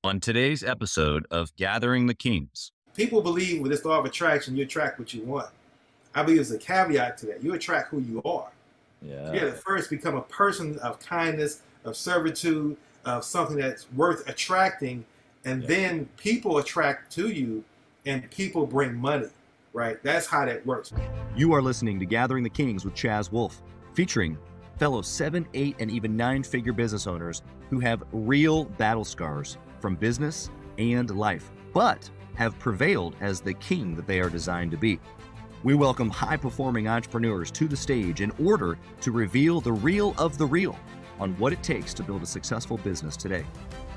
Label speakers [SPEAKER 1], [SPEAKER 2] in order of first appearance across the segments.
[SPEAKER 1] On today's episode of Gathering the Kings.
[SPEAKER 2] People believe with this law of attraction, you attract what you want. I believe there's a caveat to that. You attract who you are.
[SPEAKER 1] Yeah.
[SPEAKER 2] You got to first become a person of kindness, of servitude, of something that's worth attracting, and then people attract to you, and people bring money, right? That's how that works.
[SPEAKER 1] You are listening to Gathering the Kings with Chaz Wolfe, featuring fellow 7, 8, and even 9-figure business owners who have real battle scars from business and life, but have prevailed as the king that they are designed to be. We welcome high-performing entrepreneurs to the stage in order to reveal the real of the real on what it takes to build a successful business today.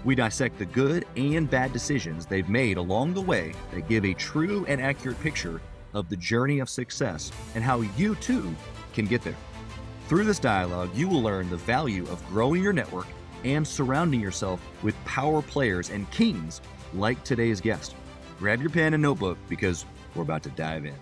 [SPEAKER 1] We dissect the good and bad decisions they've made along the way that give a true and accurate picture of the journey of success and how you too can get there. Through this dialogue, you will learn the value of growing your network and surrounding yourself with power players and kings like today's guest. Grab your pen and notebook because we're about to dive in.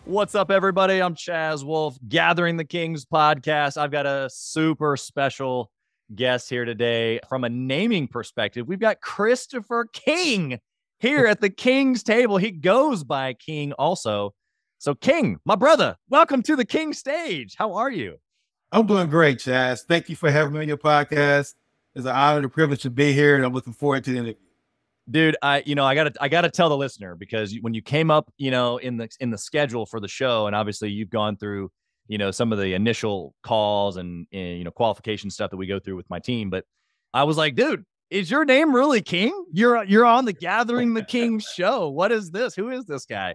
[SPEAKER 1] What's up, everybody? I'm Chaz Wolfe, Gathering the Kings podcast. I've got a super special guest here today. From a naming perspective, we've got Christopher King here at the King's table. He goes by King also. So King, my brother, welcome to the King stage. How are you?
[SPEAKER 2] I'm doing great, Chaz. Thank you for having me on your podcast. It's an honor and a privilege to be here, and I'm looking forward to the interview.
[SPEAKER 1] Dude, I gotta tell the listener, because when you came up, in the schedule for the show, and obviously you've gone through, some of the initial calls and qualification stuff that we go through with my team, but I was like, dude, is your name really King? You're on the Gathering the King show. What is this? Who is this guy?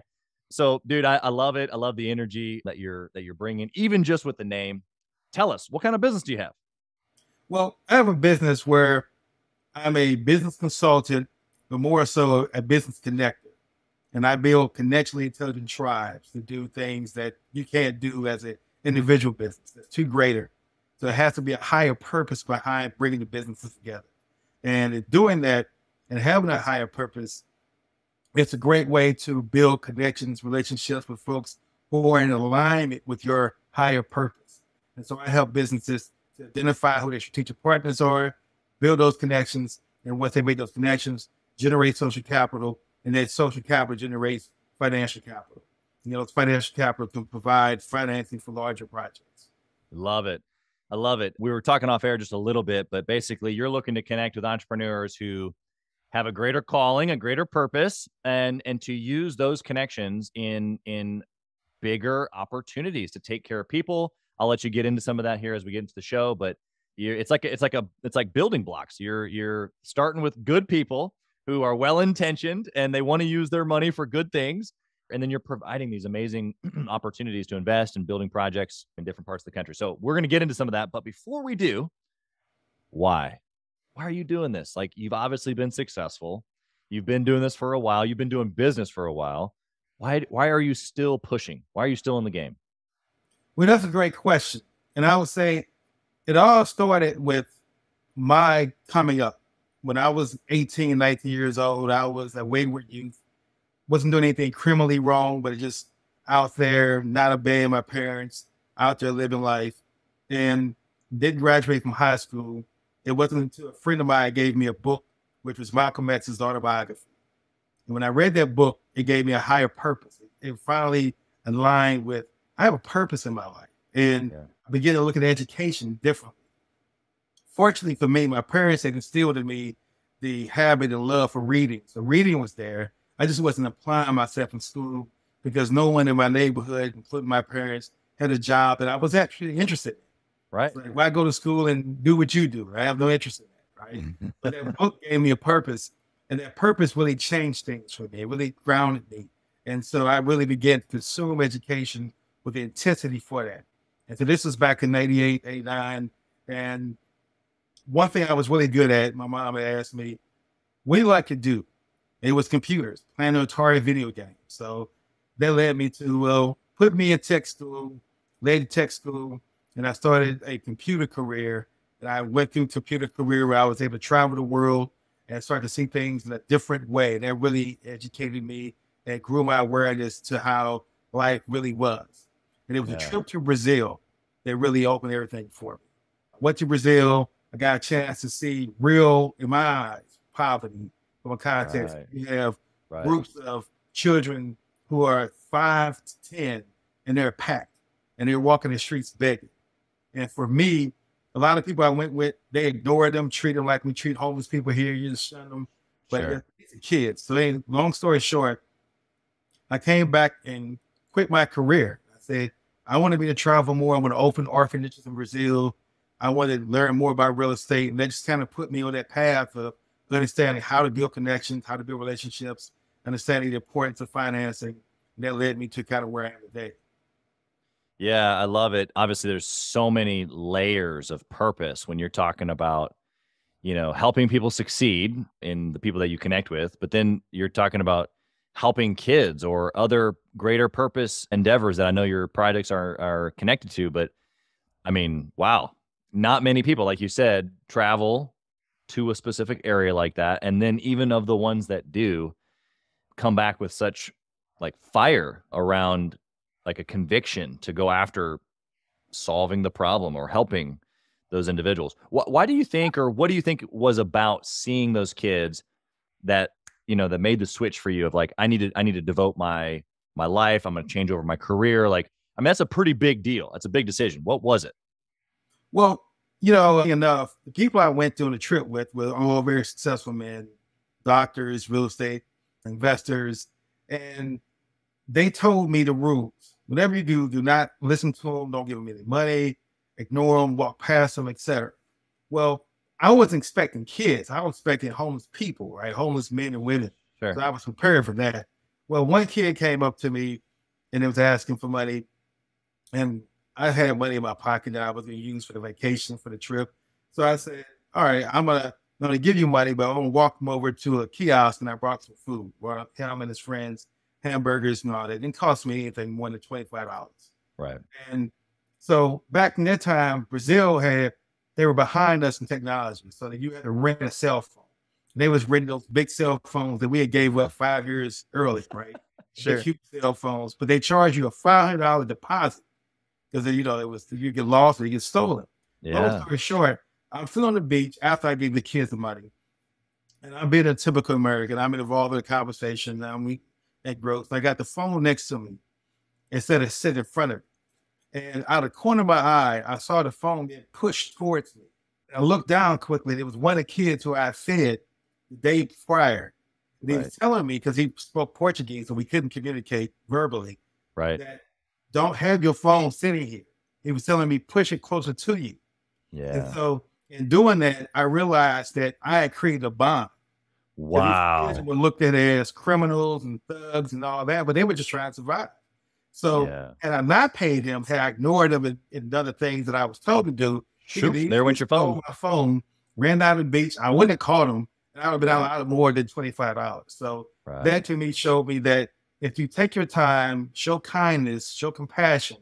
[SPEAKER 1] So, dude, I love it. I love the energy that you're bringing, even just with the name. Tell us, what kind of business do you have?
[SPEAKER 2] Well, I have a business where I'm a business consultant, but more so a business connector. And I build connectionally intelligent tribes to do things that you can't do as an individual business. That's too greater. So it has to be a higher purpose behind bringing the businesses together. And in doing that and having a higher purpose, it's a great way to build connections, relationships with folks who are in alignment with your higher purpose. And so I help businesses to identify who their strategic partners are, build those connections, and once they make those connections, generate social capital, and that social capital generates financial capital. It's financial capital to provide financing for larger projects.
[SPEAKER 1] Love it. I love it. We were talking off air just a little bit, but basically you're looking to connect with entrepreneurs who have a greater calling, a greater purpose, and to use those connections in bigger opportunities to take care of people. I'll let you get into some of that here as we get into the show, but it's like building blocks. You're starting with good people who are well-intentioned and they want to use their money for good things. And then you're providing these amazing opportunities to invest in building projects in different parts of the country. So we're going to get into some of that. But before we do, why are you doing this? Like, you've obviously been successful. You've been doing this for a while. You've been doing business for a while. Why are you still pushing? Why are you still in the game?
[SPEAKER 2] Well, that's a great question. And I would say it all started with my coming up. When I was 18, 19 years old, I was a wayward youth. Wasn't doing anything criminally wrong, but just out there, not obeying my parents, out there living life, and didn't graduate from high school. It wasn't until a friend of mine gave me a book, which was Malcolm X's autobiography. And when I read that book, it gave me a higher purpose. It finally aligned with, I have a purpose in my life, and I began to look at education differently. Fortunately for me, my parents had instilled in me the habit and love for reading. So reading was there. I just wasn't applying myself in school because no one in my neighborhood, including my parents, had a job that I was actually interested in.
[SPEAKER 1] Right.
[SPEAKER 2] So why go to school and do what you do? I have no interest in that, right? But that book gave me a purpose, and that purpose really changed things for me. It really grounded me. And so I really began to consume education with the intensity for that. And so this was back in 98, 89. And one thing I was really good at, my mom had asked me, what do you like to do? It was computers, playing Atari video games. So that led me to put me in tech school, lady tech school, and I started a computer career. And I went through a computer career where I was able to travel the world and start to see things in a different way. That really educated me and grew my awareness to how life really was. And it was a trip to Brazil that really opened everything for me. I went to Brazil. I got a chance to see real, in my eyes, poverty from a context.
[SPEAKER 3] Right.
[SPEAKER 2] You have
[SPEAKER 3] Right.
[SPEAKER 2] groups of children who are 5 to 10 and they're packed and they're walking the streets begging. And for me, a lot of people I went with, they ignore them, treat them like we treat homeless people here. You just shun them, but
[SPEAKER 3] Sure.
[SPEAKER 2] these are kids. So then, long story short, I came back and quit my career. I said, I want to be to travel more. I want to open orphanages in Brazil. I want to learn more about real estate. And that just kind of put me on that path of understanding how to build connections, how to build relationships, understanding the importance of financing. And that led me to kind of where I am today.
[SPEAKER 3] Yeah, I love it. Obviously, there's so many layers of purpose when you're talking about, helping people succeed in the people that you connect with, but then you're talking about helping kids or other greater purpose endeavors that I know your projects are connected to. But I mean, wow, not many people, like you said, travel to a specific area like that. And then even of the ones that do, come back with such like fire around like a conviction to go after solving the problem or helping those individuals. Why do you think, or what do you think was about seeing those kids that, that made the switch for you of like, I need to devote my life. I'm going to change over my career. Like, I mean, that's a pretty big deal. That's a big decision. What was it?
[SPEAKER 2] Well, enough, the people I went on the trip with were all very successful men, doctors, real estate investors, and they told me the rules. Whatever you do not listen to them, don't give them any money, ignore them, walk past them, etc. Well, I wasn't expecting kids. I was expecting homeless people, right? Homeless men and women.
[SPEAKER 3] Sure.
[SPEAKER 2] So I was prepared for that. Well, one kid came up to me and he was asking for money, and I had money in my pocket that I was going to use for the vacation, for the trip. So I said, all right, I'm gonna give you money, but I'm gonna walk him over to a kiosk, and I brought some food. Well, him and his friends, hamburgers and all that. It didn't cost me anything more than $25.
[SPEAKER 3] Right.
[SPEAKER 2] And so back in that time, Brazil they were behind us in technology. So that you had to rent a cell phone. They was renting those big cell phones that we had gave up 5 years early, right?
[SPEAKER 3] Sure.
[SPEAKER 2] Big, huge cell phones, but they charge you a $500 deposit because it was you get lost or you get stolen.
[SPEAKER 3] Yeah.
[SPEAKER 2] Long story short, I'm still on the beach after I gave the kids the money, and I'm being a typical American. I'm involved in a conversation. Now we at growth. I got the phone next to me instead of sitting in front of me. And out of the corner of my eye, I saw the phone get pushed towards me. And I looked down quickly. It was one of the kids who I fed the day prior. And he was telling me, because he spoke Portuguese, so we couldn't communicate verbally,
[SPEAKER 3] right,
[SPEAKER 2] that don't have your phone sitting here. He was telling me, push it closer to you.
[SPEAKER 3] Yeah.
[SPEAKER 2] And so in doing that, I realized that I had created a bond.
[SPEAKER 3] Wow.
[SPEAKER 2] These kids were looked at as criminals and thugs and all that, but they were just trying to survive. So had I not paid him, had I ignored him and other things that I was told to do,
[SPEAKER 3] there went your phone.
[SPEAKER 2] My phone, ran out of the beach. I wouldn't have caught him, and I would have been out of more than $25. So that to me showed me that if you take your time, show kindness, show compassion,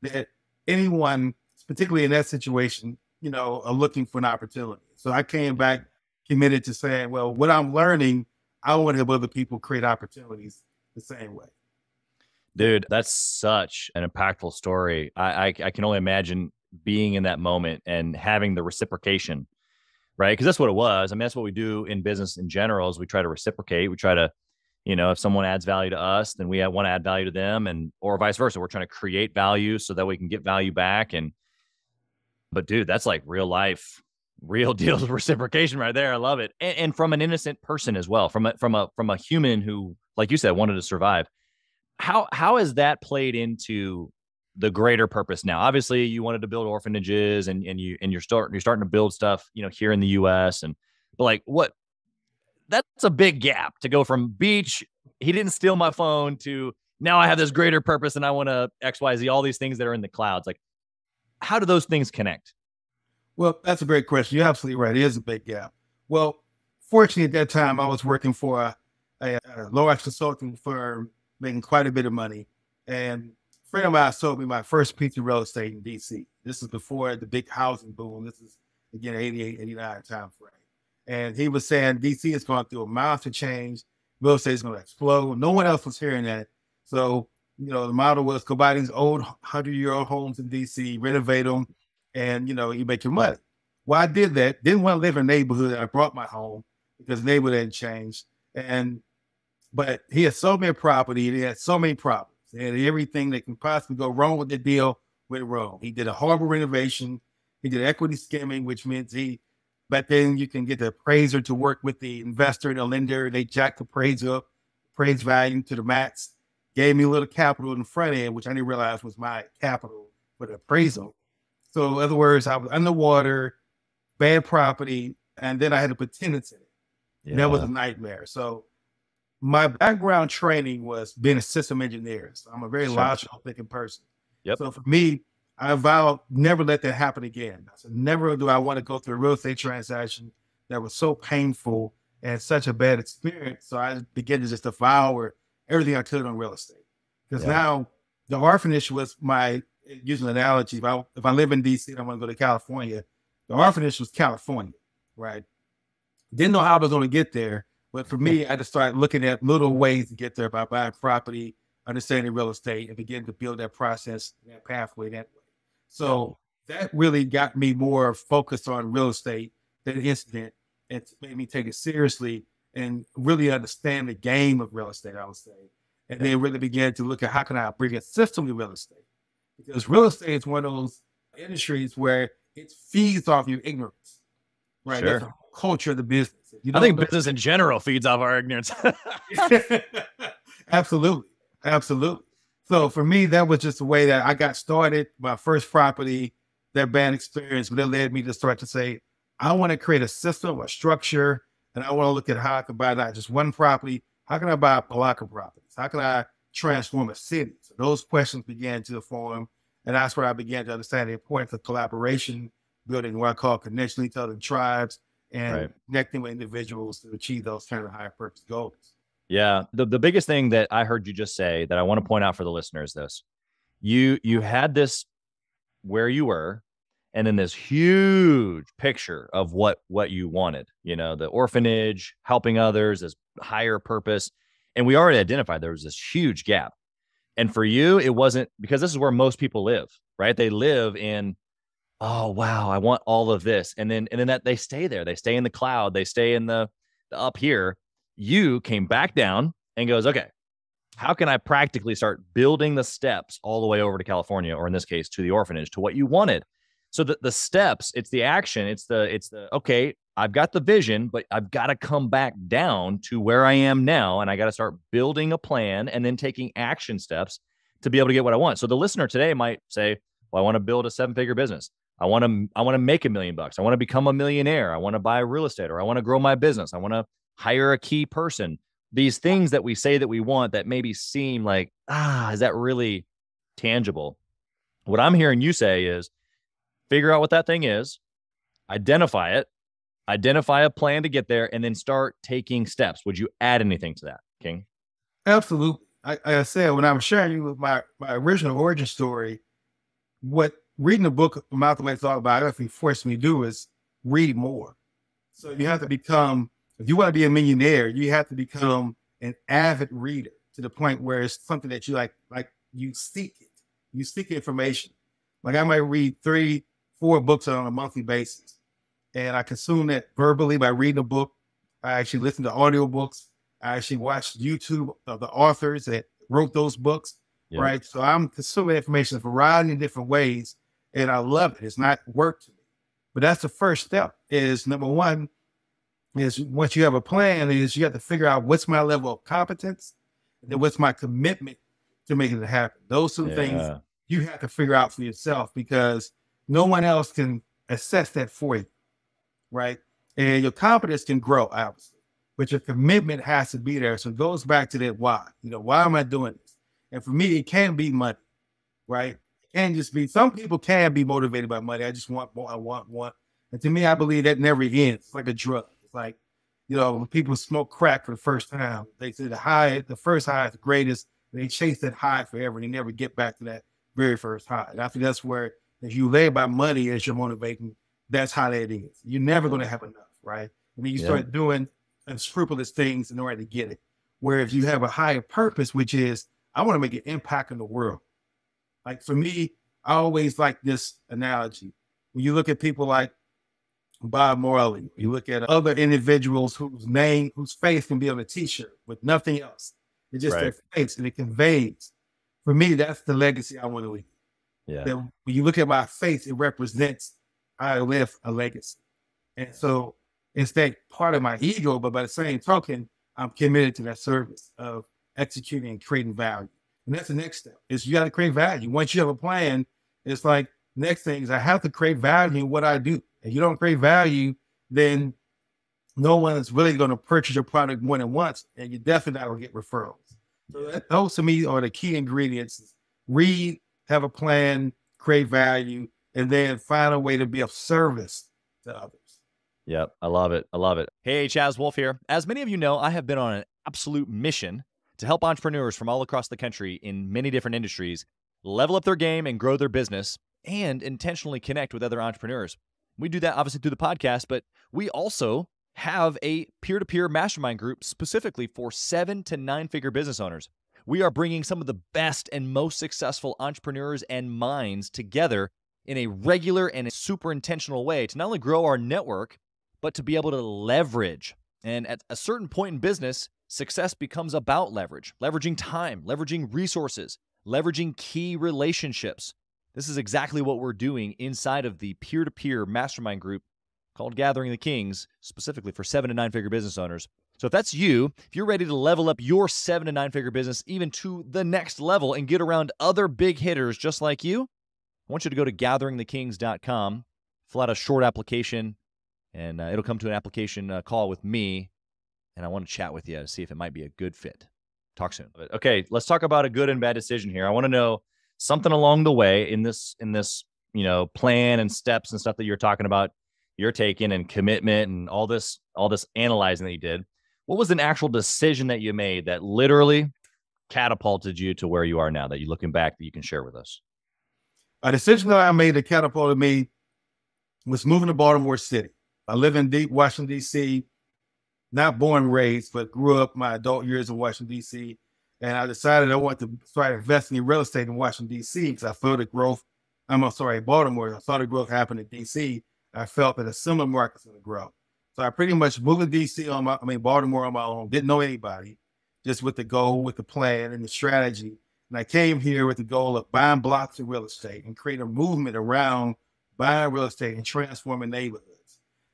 [SPEAKER 2] that anyone, particularly in that situation, are looking for an opportunity. So I came back committed to saying, well, what I'm learning, I want to help other people create opportunities the same way.
[SPEAKER 3] Dude, that's such an impactful story. I can only imagine being in that moment and having the reciprocation, right? Because that's what it was. I mean, that's what we do in business in general is we try to reciprocate. We try to, if someone adds value to us, then we want to add value to them, and or vice versa. We're trying to create value so that we can get value back. But dude, that's like real life, real deal reciprocation right there. I love it. And from an innocent person as well, from a human who, like you said, wanted to survive. How has that played into the greater purpose now? Obviously, you wanted to build orphanages, and you're starting to build stuff, here in the U.S. But like, what? That's a big gap to go from beach. He didn't steal my phone to now I have this greater purpose and I want to X, Y, Z, all these things that are in the clouds. Like, how do those things connect?
[SPEAKER 2] Well, that's a great question. You're absolutely right. It is a big gap. Well, fortunately, at that time, I was working for a large consulting firm, making quite a bit of money. And a friend of mine sold me my first piece of real estate in DC. This is before the big housing boom. This is, again, 88, 89 time frame. And he was saying DC is going through a monster change. Real estate is going to explode. No one else was hearing that. So, the model was go buy these old 100-year-old homes in DC, renovate them, and, you make your money. Well, I did that. Didn't want to live in a neighborhood. I brought my home. because the neighborhood hadn't changed. But he had so many property, and he had so many problems, and everything that can possibly go wrong with the deal went wrong. He did a harbor renovation. He did equity skimming, which means back then you can get the appraiser to work with the investor and the lender. They jacked the appraised value to the max, gave me a little capital in the front end, which I didn't realize was my capital for the appraisal. So in other words, I was underwater, bad property, and then I had to put tenants in it. Yeah. That was a nightmare. So my background training was being a system engineer. So I'm a very logical thinking person.
[SPEAKER 3] Yep.
[SPEAKER 2] So for me, I vowed never let that happen again. I said, never do I want to go through a real estate transaction that was so painful and such a bad experience. So I began to just devour everything I could on real estate. Because now the orphanage was using an analogy, if I live in DC and I want to go to California, the orphanage was California, right? Didn't know how I was going to get there. But for me, I just started looking at little ways to get there by buying property, understanding real estate, and begin to build that process, that pathway that way. So that really got me more focused on real estate than the incident, and made me take it seriously and really understand the game of real estate, I would say. And then really began to look at how can I bring a system to real estate? Because real estate is one of those industries where it feeds off your ignorance, right?
[SPEAKER 3] Sure.
[SPEAKER 2] That's the culture of the business.
[SPEAKER 3] I think business in general feeds off our ignorance.
[SPEAKER 2] Absolutely. Absolutely. So for me, that was just the way that I got started. My first property, that bad experience, but that led me to start to say, I want to create a system, a structure, and I want to look at how I can buy not just one property. How can I buy a block of properties? How can I transform a city? So those questions began to form, and that's where I began to understand the importance of collaboration, building what I call connection to other tribes, and connecting with individuals to achieve those kind of higher purpose goals.
[SPEAKER 3] Yeah. The biggest thing that I heard you just say that I want to point out for the listeners, you had this where you were, and then this huge picture of what you wanted, the orphanage, helping others, this higher purpose. And we already identified there was this huge gap. And for you, it wasn't, because this is where most people live, right? They live in, oh, wow, I want all of this. And then that they stay there. They stay in the cloud. They stay in the up here. You came back down and goes, okay, how can I practically start building the steps all the way over to California, or in this case, to the orphanage, to what you wanted? So the steps, it's the action. It's the, okay, I've got the vision, but I've got to come back down to where I am now. And I got to start building a plan and then taking action steps to be able to get what I want. So the listener today might say, well, I want to build a 7-figure business. I want to make $1 million. I want to become a millionaire. I want to buy real estate, or I want to grow my business. I want to hire a key person. These things that we say that we want that maybe seem like, is that really tangible? What I'm hearing you say is figure out what that thing is, identify it, identify a plan to get there, and then start taking steps. Would you add anything to that, King?
[SPEAKER 2] Absolutely. I said, when I was sharing you with my original origin story, what reading the book Malcolm X's autobiography forced me to do is read more. So you have to become, if you want to be a millionaire, you have to become an avid reader to the point where it's something that you like you seek it. You seek information. Like I might read 3-4 books on a monthly basis, and I consume that verbally by reading a book. I actually listen to audiobooks. I actually watch YouTube of the authors that wrote those books, right? So I'm consuming information in a variety of different ways, and I love it. It's not work to me. But that's the first step is, number one, is once you have a plan, is you have to figure out what's my level of competence and then what's my commitment to making it happen. Those two things you have to figure out for yourself, because no one else can assess that for you, right? And your competence can grow, obviously, but your commitment has to be there. So it goes back to that why. Why am I doing this? And for me, it can't be money, right? It can't just be, some people can be motivated by money. I just want more, I want. And to me, I believe that never ends. It's like a drug. It's like, when people smoke crack for the first time, they say the first high is the greatest. They chase that high forever, and they never get back to that very first high. And I think that's where, if you lay by money as your motivating, that's how that is. You're never going to have enough, right? I mean, you start doing unscrupulous things in order to get it. Where if you have a higher purpose, which is, I want to make an impact in the world. Like for me, I always like this analogy. When you look at people like Bob Marley. You look at other individuals whose face can be on a t-shirt with nothing else. It's just their face, and it conveys. For me, that's the legacy I want to leave.
[SPEAKER 3] Yeah.
[SPEAKER 2] That when you look at my face, it represents I left a legacy. And so it's that part of my ego, but by the same token, I'm committed to that service of executing and creating value. And that's the next step, is you got to create value. Once you have a plan, it's like, next thing is I have to create value in what I do. If you don't create value, then no one is really going to purchase your product more than once, and you're definitely not going to get referrals. So those to me are the key ingredients. Read, have a plan, create value, and then find a way to be of service to others.
[SPEAKER 3] Yep. I love it. I love it. Hey, Chaz Wolfe here. As many of you know, I have been on an absolute mission to help entrepreneurs from all across the country in many different industries level up their game and grow their business and intentionally connect with other entrepreneurs. We do that obviously through the podcast, but we also have a peer-to-peer mastermind group specifically for 7 to 9-figure business owners. We are bringing some of the best and most successful entrepreneurs and minds together in a regular and a super intentional way to not only grow our network, but to be able to leverage. And at a certain point in business, success becomes about leverage, leveraging time, leveraging resources, leveraging key relationships. This is exactly what we're doing inside of the peer-to-peer mastermind group called Gathering the Kings, specifically for 7 to 9-figure business owners. So if that's you, if you're ready to level up your 7 to 9-figure business even to the next level and get around other big hitters just like you, I want you to go to gatheringthekings.com, fill out a short application, and it'll come to an application call with me, and I want to chat with you to see if it might be a good fit. Talk soon. Okay, let's talk about a good and bad decision here. I want to know something along the way in this, plan and steps and stuff that you're talking about, you're taking, and commitment and all this analyzing that you did. What was an actual decision that you made that literally catapulted you to where you are now, that you're looking back that you can share with us?
[SPEAKER 2] A decision that I made that catapulted me was moving to Baltimore City. I live in deep Washington, D.C., not born and raised, but grew up my adult years in Washington, D.C. And I decided I wanted to start investing in real estate in Washington, D.C. because I felt the growth. Baltimore. I saw the growth happen in D.C. I felt that a similar market was going to grow. So I pretty much moved to D.C. Baltimore on my own. Didn't know anybody, just with the goal, with the plan and the strategy. And I came here with the goal of buying blocks of real estate and creating a movement around buying real estate and transforming neighborhoods.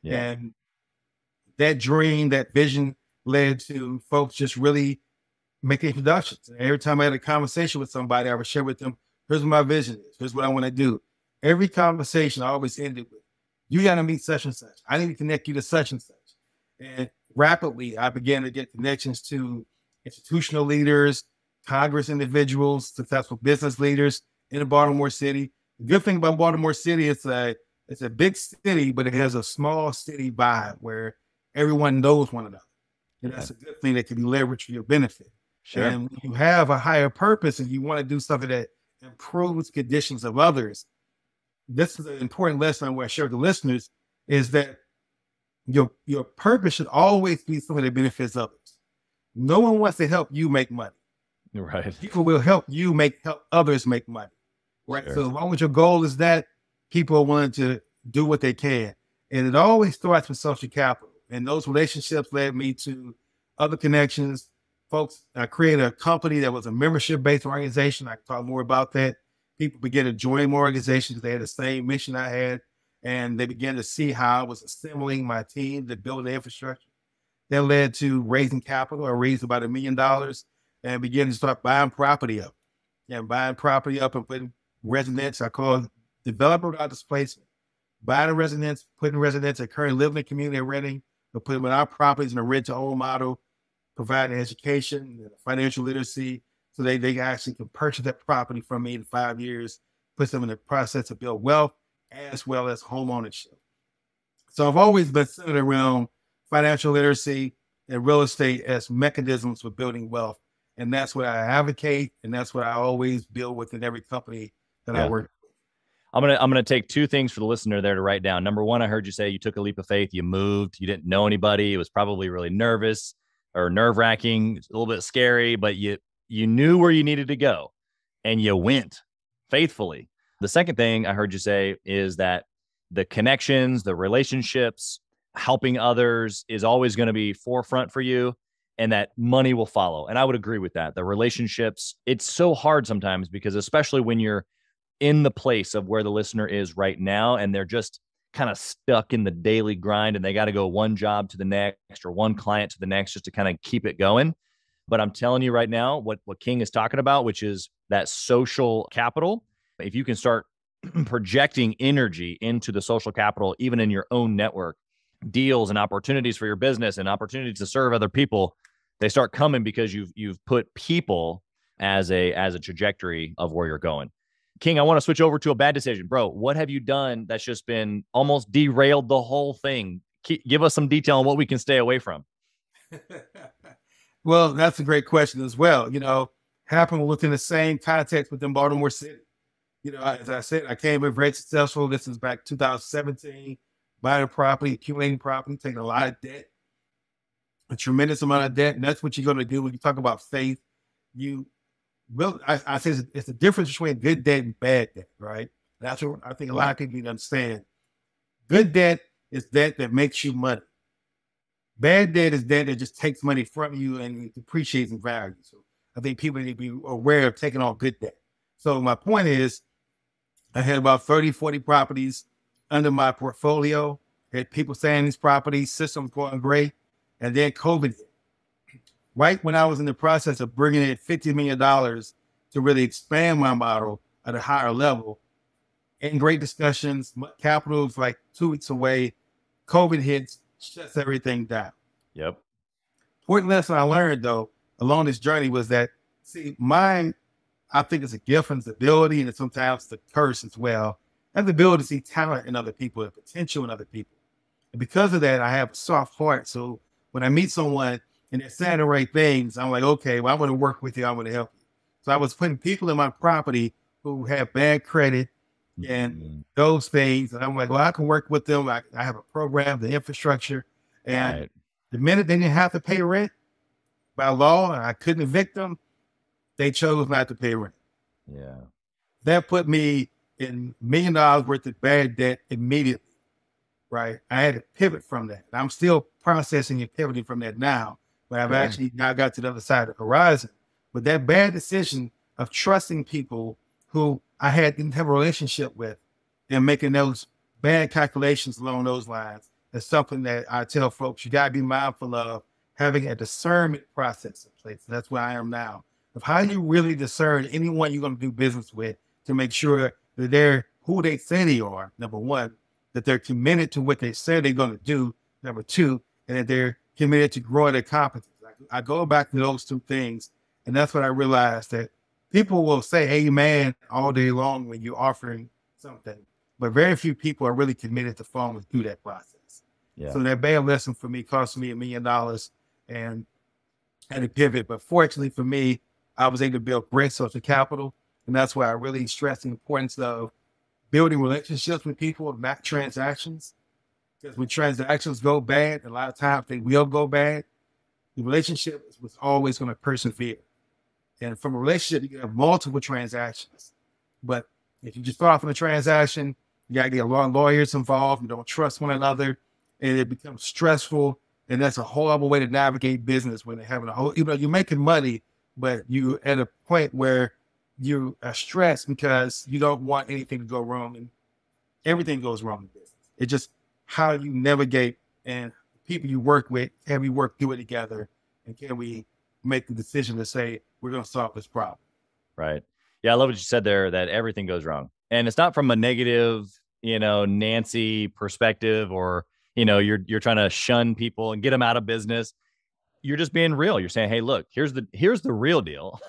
[SPEAKER 2] Yeah. And that dream, that vision led to folks just really making introductions. And every time I had a conversation with somebody, I would share with them, here's what my vision is. Here's what I want to do. Every conversation I always ended with, you got to meet such and such. I need to connect you to such and such. And rapidly, I began to get connections to institutional leaders, Congress individuals, successful business leaders in Baltimore City. The good thing about Baltimore City is it's a big city, but it has a small city vibe where everyone knows one another. And that's a good thing that can be leveraged for your benefit. Sure. And when you have a higher purpose and you want to do something that improves conditions of others, this is an important lesson I want to share with the listeners, is that your purpose should always be something that benefits others. No one wants to help you make money.
[SPEAKER 3] Right.
[SPEAKER 2] People will help others make money. Right. Sure. So as long as your goal is that, people are willing to do what they can. And it always starts with social capital. And those relationships led me to other connections. Folks, I created a company that was a membership-based organization. I can talk more about that. People began to join more organizations. They had the same mission I had. And they began to see how I was assembling my team to build the infrastructure. That led to raising capital. I raised about $1 million and began to start buying property up. And putting residents, I call it developer without displacement. Buying residents, putting residents that currently live in the community and renting, but putting them in our properties in a rent-to-own model, providing education and financial literacy so they actually can purchase that property from me in 5 years, puts them in the process to build wealth as well as home ownership. So I've always been centered around financial literacy and real estate as mechanisms for building wealth. And that's what I advocate, and that's what I always build within every company that I work with.
[SPEAKER 3] I'm gonna take 2 things for the listener there to write down. Number 1, I heard you say you took a leap of faith, you moved, you didn't know anybody. It was probably really nervous or nerve-wracking, a little bit scary, but you knew where you needed to go and you went faithfully. The second thing I heard you say is that the connections, the relationships, helping others is always going to be forefront for you, and that money will follow. And I would agree with that. The relationships, it's so hard sometimes because especially when you're in the place of where the listener is right now and they're just kind of stuck in the daily grind and they got to go one job to the next or one client to the next just to kind of keep it going. But I'm telling you right now, what King is talking about, which is that social capital, if you can start projecting energy into the social capital, even in your own network, deals and opportunities for your business and opportunities to serve other people, they start coming because you've put people as a trajectory of where you're going. King, I want to switch over to a bad decision. Bro, what have you done that's just been almost derailed the whole thing? Give us some detail on what we can stay away from.
[SPEAKER 2] Well, that's a great question as well. Happened within the same context within Baltimore City. As I said, I came in very successful. This is back 2017, buying a property, accumulating property, taking a lot of debt, a tremendous amount of debt. And that's what you're going to do when you talk about faith. I say it's the difference between good debt and bad debt, right? That's what I think a lot of people need to understand. Good debt is debt that makes you money. Bad debt is debt that just takes money from you and depreciates in value. So I think people need to be aware of taking on good debt. So my point is, I had about 30, 40 properties under my portfolio. Had people saying these properties, systems going great. And then COVID hit. Right when I was in the process of bringing in $50 million to really expand my model at a higher level, in great discussions, capital was like 2 weeks away. COVID hits, shuts everything down.
[SPEAKER 3] Yep.
[SPEAKER 2] Important lesson I learned, though, along this journey was that, mine, I think it's a gift and it's ability, and it's sometimes the curse as well. I have the ability to see talent in other people and potential in other people. And because of that, I have a soft heart. So when I meet someone and they're saying the right things, I'm like, okay, well, I'm going to work with you. I'm going to help you. So I was putting people in my property who have bad credit and those things. And I'm like, well, I can work with them. I have a program, the infrastructure. And the minute they didn't have to pay rent by law and I couldn't evict them, they chose not to pay rent.
[SPEAKER 3] Yeah.
[SPEAKER 2] That put me in $1 million worth of bad debt immediately, right? I had to pivot from that. I'm still processing and pivoting from that now, but I've actually now got to the other side of the horizon. But that bad decision of trusting people who I didn't have a relationship with and making those bad calculations along those lines is something that I tell folks, you got to be mindful of having a discernment process in place. And that's where I am now. Of how you really discern anyone you're going to do business with to make sure that they're who they say they are, number one, that they're committed to what they say they're going to do, number two, and that they're committed to growing their competence. I go back to those two things, and that's what I realized, that people will say amen all day long when you're offering something, but very few people are really committed to following through that process. Yeah. So that bad lesson for me cost me $1 million and had to pivot. But fortunately for me, I was able to build great social capital. And that's why I really stress the importance of building relationships with people, not transactions. Because when transactions go bad, a lot of times they will go bad, the relationship was always going to persevere. And from a relationship, you can have multiple transactions. But if you just start off in a transaction, you got to get a lot of lawyers involved. You don't trust one another, and it becomes stressful. And that's a horrible way to navigate business when they're having a whole, you're making money, but you at a point where you are stressed because you don't want anything to go wrong, and everything goes wrong in business. It's just how you navigate and people you work with, can we work through it together, and can we make the decision to say, we're going to solve this problem.
[SPEAKER 3] Right. Yeah. I love what you said there, that everything goes wrong. And it's not from a negative, Nancy perspective, or, you're trying to shun people and get them out of business. You're just being real. You're saying, hey, look, here's the real deal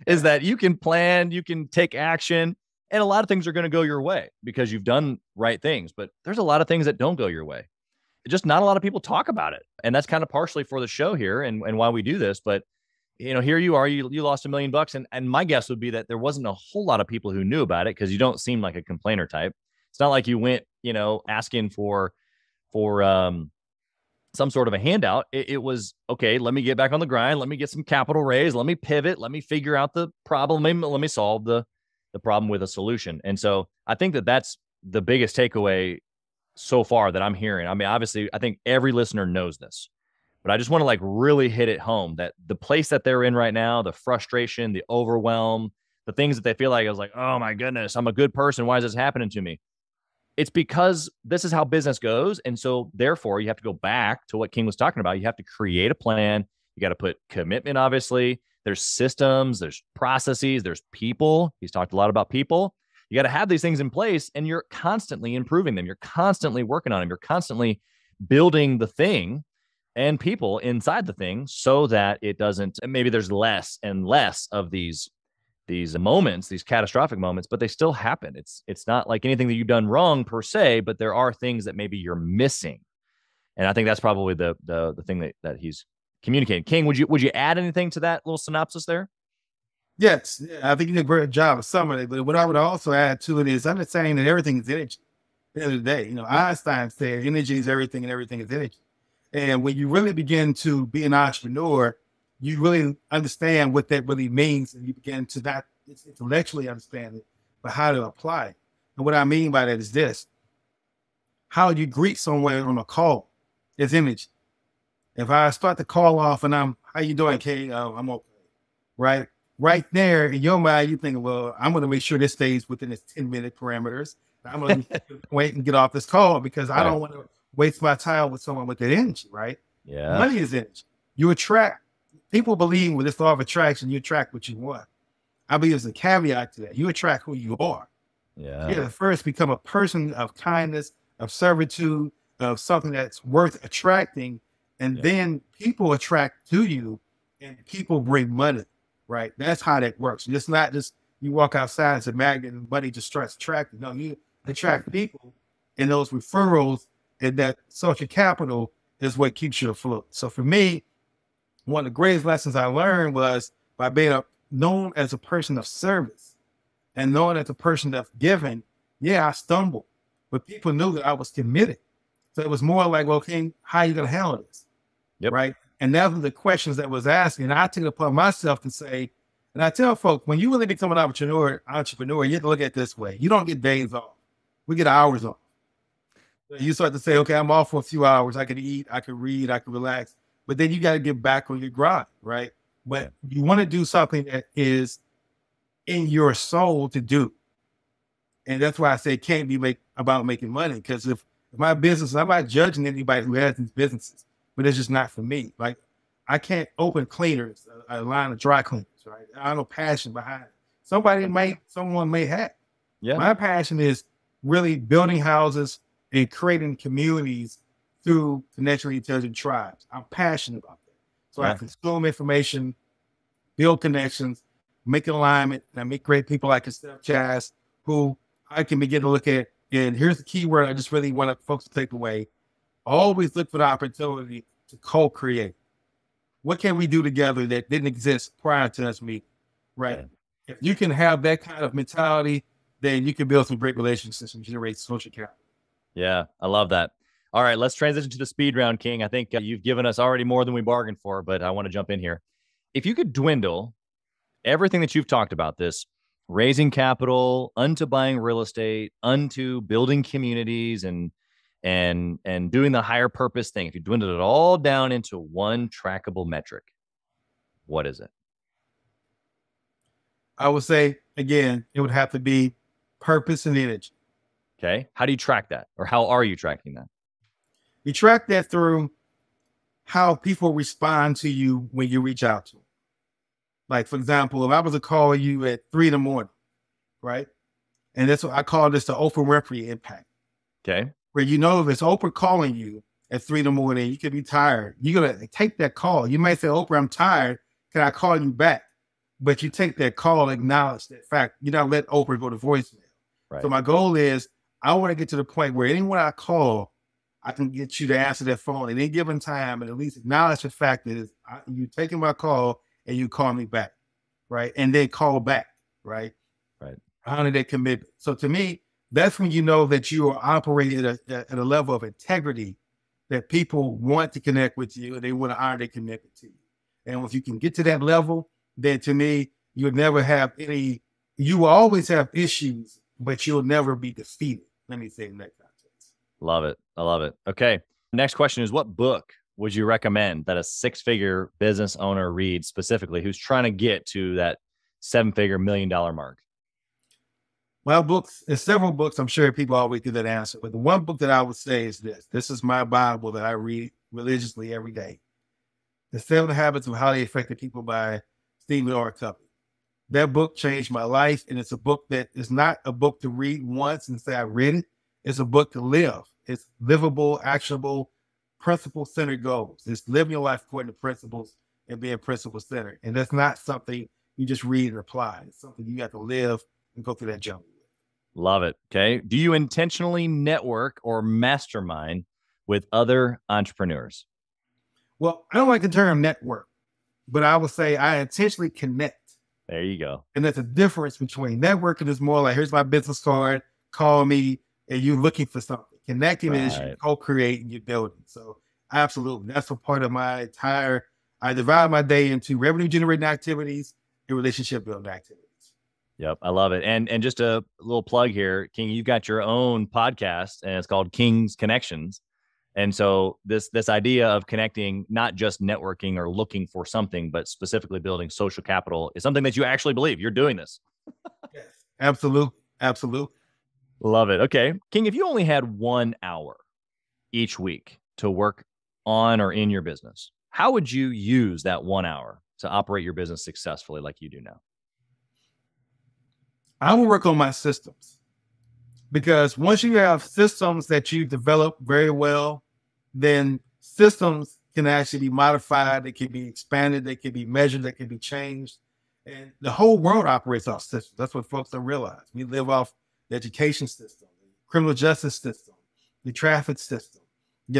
[SPEAKER 3] is that you can plan, you can take action, and a lot of things are going to go your way because you've done right things, but there's a lot of things that don't go your way. Just not a lot of people talk about it. And that's kind of partially for the show here and why we do this. But, here you are, you lost $1 million. And my guess would be that there wasn't a whole lot of people who knew about it because you don't seem like a complainer type. It's not like you went, asking for some sort of a handout. It was, okay, let me get back on the grind. Let me get some capital raised. Let me pivot. Let me figure out the problem. Maybe let me solve the problem with a solution. And so I think that that's the biggest takeaway so far that I'm hearing. I mean, obviously, I think every listener knows this, but I just want to like really hit it home that the place that they're in right now, the frustration, the overwhelm, the things that they feel like, I was like, oh my goodness, I'm a good person. Why is this happening to me? It's because this is how business goes. And so therefore you have to go back to what King was talking about. You have to create a plan. You got to put commitment, obviously. There's systems, there's processes, there's people. He's talked a lot about people. You got to have these things in place, and you're constantly improving them. You're constantly working on them. You're constantly building the thing and people inside the thing so that it doesn't, maybe there's less and less of these moments, these catastrophic moments, but they still happen. It's not like anything that you've done wrong per se, but there are things that maybe you're missing. And I think that's probably the thing that he's communicating. King, would you add anything to that little synopsis there?
[SPEAKER 2] Yes, I think you did a great job of summarizing it. But what I would also add to it is understanding that everything is energy. At the end of the day, Einstein said energy is everything and everything is energy. And when you really begin to be an entrepreneur, you really understand what that really means, and you begin to not intellectually understand it, but how to apply it. And what I mean by that is this: how you greet someone on a call is image. If I start the call off and how you doing, Kay? I'm okay, right? Right there in your mind, you think, well, I'm going to make sure this stays within its 10-minute parameters. I'm going to wait and get off this call because I don't want to waste my time with someone with that energy, right?
[SPEAKER 3] Yeah.
[SPEAKER 2] Money is energy. You attract. People believe with this law of attraction, you attract what you want. I believe there's a caveat to that. You attract who you are.
[SPEAKER 3] Yeah.
[SPEAKER 2] You have to first become a person of kindness, of servitude, of something that's worth attracting. And then people attract to you, and people bring money, right? That's how that works. It's not just you walk outside as a magnet and money just starts attracting. No, you attract people, and those referrals and that social capital is what keeps you afloat. So for me, one of the greatest lessons I learned was by being known as a person of service and known as a person of giving. Yeah, I stumbled, but people knew that I was committed. So it was more like, well, King, how are you going to handle this?
[SPEAKER 3] Yep.
[SPEAKER 2] Right. And that were the questions that was asking. And I took it upon myself to say, and I tell folks, when you really become an entrepreneur, you have to look at it this way. You don't get days off. We get hours off. So you start to say, okay, I'm off for a few hours. I can eat, I can read, I can relax. But then you got to get back on your grind, right? But you want to do something that is in your soul to do. And that's why I say it can't be about making money. Because if my business, I'm not judging anybody who has these businesses, but it's just not for me. Like, I can't open cleaners, a line of dry cleaners, right? I have no passion behind it. Someone may have.
[SPEAKER 3] Yeah.
[SPEAKER 2] My passion is really building houses and creating communities through financially intelligent tribes. I'm passionate about that. So I consume information, build connections, make alignment, and I meet great people like Chaz, who I can begin to look at. And here's the key word I just really want folks to take away. Always look for the opportunity to co-create. What can we do together that didn't exist prior to us meeting, right? Yeah. If you can have that kind of mentality, then you can build some great relationships and generate social capital.
[SPEAKER 3] Yeah, I love that. All right, let's transition to the speed round, King. I think you've given us already more than we bargained for, but I want to jump in here. If you could dwindle everything that you've talked about, this raising capital, unto buying real estate, unto building communities and doing the higher purpose thing, if you dwindled it all down into one trackable metric, what is it?
[SPEAKER 2] I would say, again, it would have to be purpose and energy.
[SPEAKER 3] Okay. How do you track that? Or how are you tracking that?
[SPEAKER 2] You track that through how people respond to you when you reach out to them. Like, for example, if I was to call you at 3 a.m, right? And that's what I call this the Oprah Winfrey impact.
[SPEAKER 3] Okay.
[SPEAKER 2] Where if it's Oprah calling you at 3 a.m, you could be tired. You're going to take that call. You might say, Oprah, I'm tired. Can I call you back? But you take that call, acknowledge that fact. You don't let Oprah go to voicemail. Right. So my goal is I want to get to the point where anyone I call, I can get you to answer that phone at any given time and at least acknowledge the fact that you taking my call and you call me back, right? And then call back, right?
[SPEAKER 3] Right.
[SPEAKER 2] Honor that commitment. So to me, that's when you know that you are operating at a level of integrity that people want to connect with you and they want to honor their commitment to you. And if you can get to that level, then to me, you'll never have you will always have issues, but you'll never be defeated. Let me say in that context.
[SPEAKER 3] Love it. I love it. Okay. Next question is, what book would you recommend that a six-figure business owner reads specifically who's trying to get to that seven-figure $1 million mark?
[SPEAKER 2] Well, books, there's several books. I'm sure people always give that answer. But the one book that I would say is this. This is my Bible that I read religiously every day. The 7 Habits of Highly Effective People by Stephen R. Covey. That book changed my life. And it's a book that is not a book to read once and say I read it. It's a book to live. It's livable, actionable, principle-centered goals. It's living your life according to principles and being principle-centered. And that's not something you just read and apply. It's something you have to live and go through that journey.
[SPEAKER 3] Love it. Okay. Do you intentionally network or mastermind with other entrepreneurs?
[SPEAKER 2] Well, I don't like the term network, but I would say I intentionally connect.
[SPEAKER 3] There you go.
[SPEAKER 2] And there's a difference between networking is more like, here's my business card, call me, and you're looking for something. Connecting is you co-create and you're building. So absolutely. That's a part of my I divide my day into revenue generating activities and relationship building activities.
[SPEAKER 3] Yep. I love it. And just a little plug here, King, you've got your own podcast and it's called King's Connections. And so this idea of connecting, not just networking or looking for something, but specifically building social capital is something that you actually believe. You're doing this.
[SPEAKER 2] Yes, absolutely. Absolutely.
[SPEAKER 3] Love it. Okay. King, if you only had 1 hour each week to work on or in your business, how would you use that 1 hour to operate your business successfully like you do now?
[SPEAKER 2] I will work on my systems, because once you have systems that you develop very well, then systems can actually be modified. They can be expanded. They can be measured. They can be changed. And the whole world operates off systems. That's what folks don't realize. We live off the education system, the criminal justice system, the traffic system,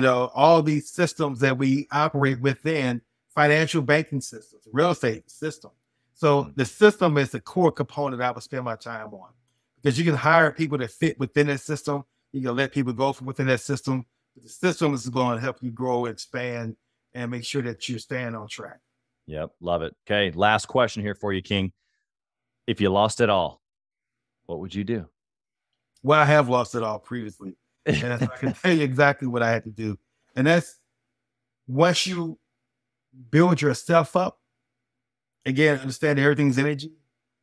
[SPEAKER 2] all these systems that we operate within, financial banking systems, real estate system. So the system is the core component I would spend my time on, because you can hire people that fit within that system. You can let people go from within that system. But the system is going to help you grow, expand, and make sure that you're staying on track.
[SPEAKER 3] Yep. Love it. Okay. Last question here for you, King. If you lost it all, what would you do?
[SPEAKER 2] Well, I have lost it all previously. And I can tell you exactly what I had to do. And that's, once you build yourself up, again, understand everything's energy.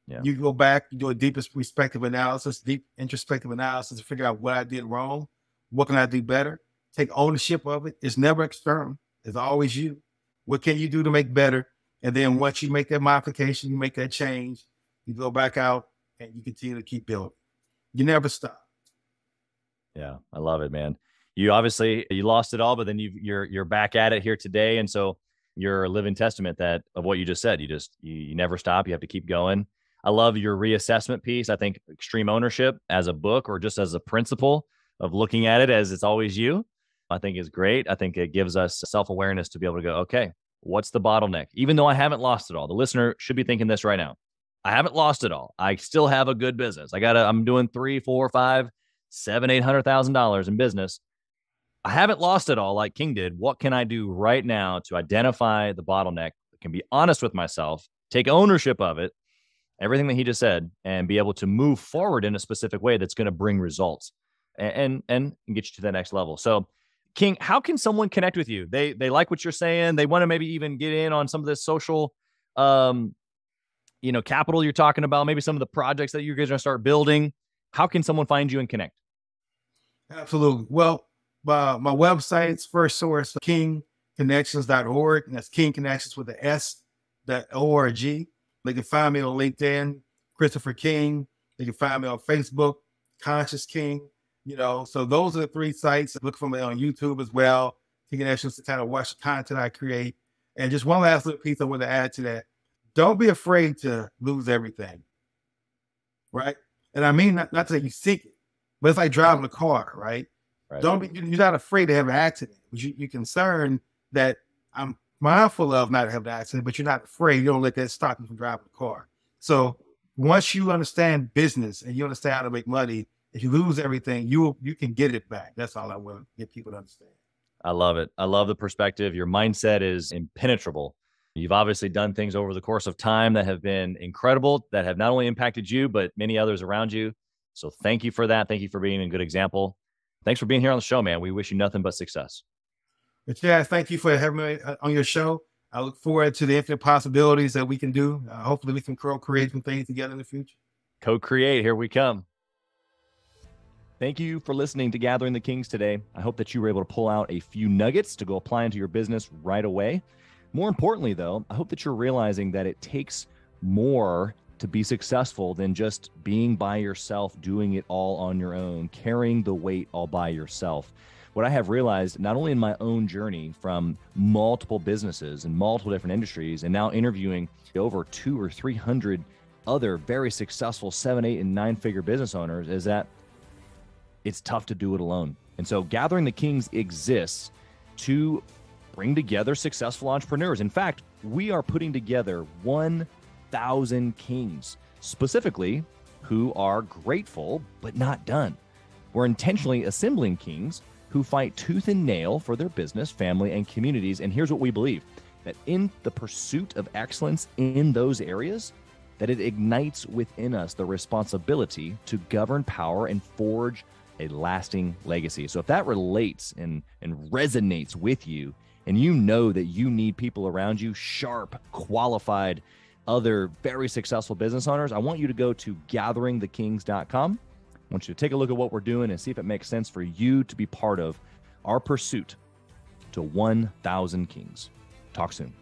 [SPEAKER 2] Yeah. You go back, you do a deep introspective analysis to figure out what I did wrong. What can I do better? Take ownership of it. It's never external. It's always you. What can you do to make better? And then once you make that modification, you make that change, you go back out and you continue to keep building. You never stop.
[SPEAKER 3] Yeah, I love it, man. You lost it all, but then you're back at it here today. And so you're a living testament of what you just said. You never stop. You have to keep going. I love your reassessment piece. I think extreme ownership as a book or just as a principle of looking at it as it's always you, I think is great. I think it gives us self-awareness to be able to go, okay, what's the bottleneck? Even though I haven't lost it all, the listener should be thinking this right now. I haven't lost it all. I still have a good business. I'm doing $300,000, $400,000, $500,000, $700,000, $800,000 in business. I haven't lost it all like King did. What can I do right now to identify the bottleneck? I can be honest with myself, take ownership of it, everything that he just said, and be able to move forward in a specific way that's going to bring results and get you to the next level. So, King, how can someone connect with you? They like what you're saying. They want to maybe even get in on some of this social, capital you're talking about, maybe some of the projects that you're going to start building. How can someone find you and connect?
[SPEAKER 2] Absolutely. Well, my website's first source, kingconnections.org. And that's King Connections with the S.org. They can find me on LinkedIn, Christopher King. They can find me on Facebook, Conscious King. So those are the 3 sites. Look for me on YouTube as well. King Connections to kind of watch the content I create. And just one last little piece I want to add to that. Don't be afraid to lose everything, right? And I mean, not that you seek it, but it's like driving a car, right? You're not afraid to have an accident. You're concerned that I'm mindful of not having an accident, but you're not afraid. You don't let that stop you from driving a car. So once you understand business and you understand how to make money, if you lose everything, you can get it back. That's all I want to get people to understand.
[SPEAKER 3] I love it. I love the perspective. Your mindset is impenetrable. You've obviously done things over the course of time that have been incredible, that have not only impacted you, but many others around you. So thank you for that. Thank you for being a good example. Thanks for being here on the show, man. We wish you nothing but success.
[SPEAKER 2] But Chaz, thank you for having me on your show. I look forward to the infinite possibilities that we can do. Hopefully we can create some things together in the future.
[SPEAKER 3] Co-create, here we come. Thank you for listening to Gathering the Kings today. I hope that you were able to pull out a few nuggets to go apply into your business right away. More importantly, though, I hope that you're realizing that it takes more to be successful than just being by yourself, doing it all on your own, carrying the weight all by yourself. What I have realized, not only in my own journey from multiple businesses and multiple different industries, and now interviewing over 200 or 300 other very successful 7, 8, and 9-figure business owners, is that it's tough to do it alone. And so Gathering the Kings exists to bring together successful entrepreneurs. In fact, we are putting together 1,000 kings, specifically who are grateful but not done. We're intentionally assembling kings who fight tooth and nail for their business, family, and communities. And here's what we believe, that in the pursuit of excellence in those areas, that it ignites within us the responsibility to govern power and forge a lasting legacy. So if that relates and resonates with you, and you know that you need people around you, sharp, qualified, other very successful business owners, I want you to go to gatheringthekings.com. I want you to take a look at what we're doing and see if it makes sense for you to be part of our pursuit to 1,000 kings. Talk soon.